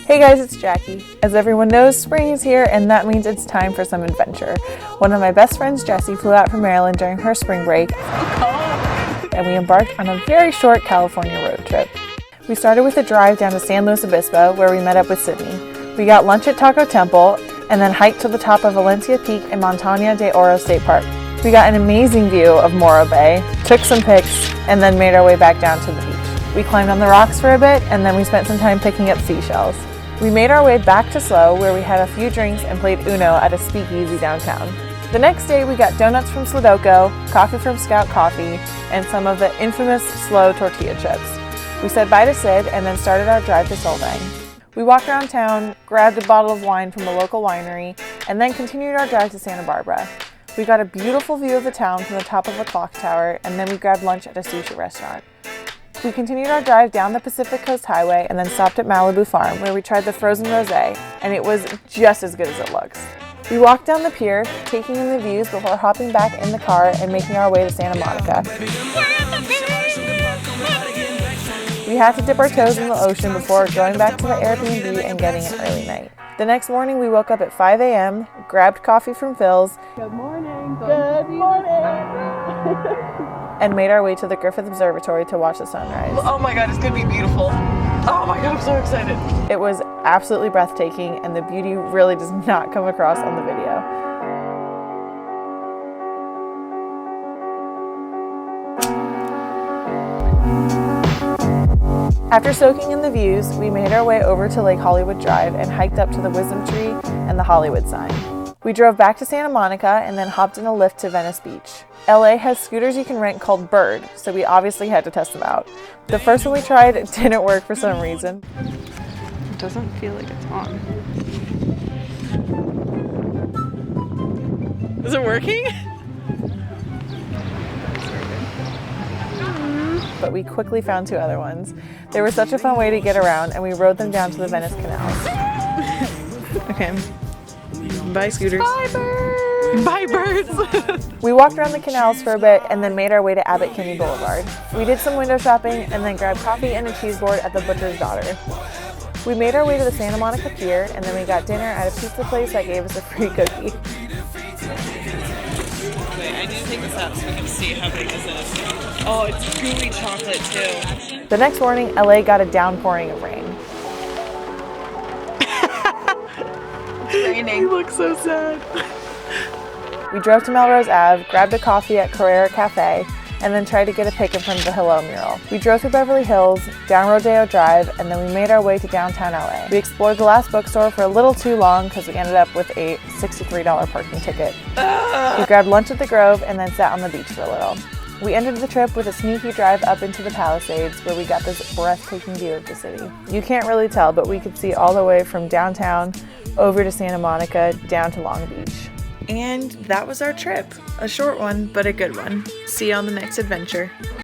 Hey guys, it's Jackie. As everyone knows, spring is here and that means it's time for some adventure. One of my best friends, Jessie, flew out from Maryland during her spring break and we embarked on a very short California road trip. We started with a drive down to San Luis Obispo where we met up with Sydney. We got lunch at Taco Temple and then hiked to the top of Valencia Peak in Montaña de Oro State Park. We got an amazing view of Morro Bay, took some pics, and then made our way back down to the beach. We climbed on the rocks for a bit and then we spent some time picking up seashells. We made our way back to Slow where we had a few drinks and played Uno at a speakeasy downtown. The next day we got donuts from Slodoco, coffee from Scout Coffee, and some of the infamous Slow tortilla chips. We said bye to Sid and then started our drive to Solvang. We walked around town, grabbed a bottle of wine from a local winery, and then continued our drive to Santa Barbara. We got a beautiful view of the town from the top of a clock tower, and then we grabbed lunch at a sushi restaurant. We continued our drive down the Pacific Coast Highway and then stopped at Malibu Farm where we tried the frozen rosé, and it was just as good as it looks. We walked down the pier, taking in the views before hopping back in the car and making our way to Santa Monica. We had to dip our toes in the ocean before going back to the Airbnb and getting an early night. The next morning we woke up at 5 a.m., grabbed coffee from Phil's. Good morning. Good morning. And made our way to the Griffith Observatory to watch the sunrise. Oh my god, it's gonna be beautiful. Oh my god, I'm so excited. It was absolutely breathtaking and the beauty really does not come across on the video. After soaking in the views, we made our way over to Lake Hollywood Drive and hiked up to the Wisdom Tree and the Hollywood sign. We drove back to Santa Monica and then hopped in a Lyft to Venice Beach. LA has scooters you can rent called Bird, so we obviously had to test them out. The first one we tried didn't work for some reason. It doesn't feel like it's on. Is it working? But we quickly found two other ones. They were such a fun way to get around and we rode them down to the Venice canals. Okay. Bye scooters. Bye birds! Bye birds! We walked around the canals for a bit and then made our way to Abbot Kinney Boulevard. We did some window shopping and then grabbed coffee and a cheese board at the Butcher's Daughter. We made our way to the Santa Monica Pier and then we got dinner at a pizza place that gave us a free cookie. Wait, I need to take this out so we can see how big this is. Oh, it's gooey chocolate too. The next morning, LA got a downpouring of rain. It's raining. You look so sad. We drove to Melrose Ave, grabbed a coffee at Carrera Cafe, and then tried to get a pic in front of the Hello mural. We drove through Beverly Hills, down Rodeo Drive, and then we made our way to downtown LA. We explored the last bookstore for a little too long because we ended up with a $63 parking ticket. We grabbed lunch at the Grove and then sat on the beach for a little. We ended the trip with a sneaky drive up into the Palisades where we got this breathtaking view of the city. You can't really tell, but we could see all the way from downtown over to Santa Monica down to Long Beach. And that was our trip. A short one, but a good one. See you on the next adventure.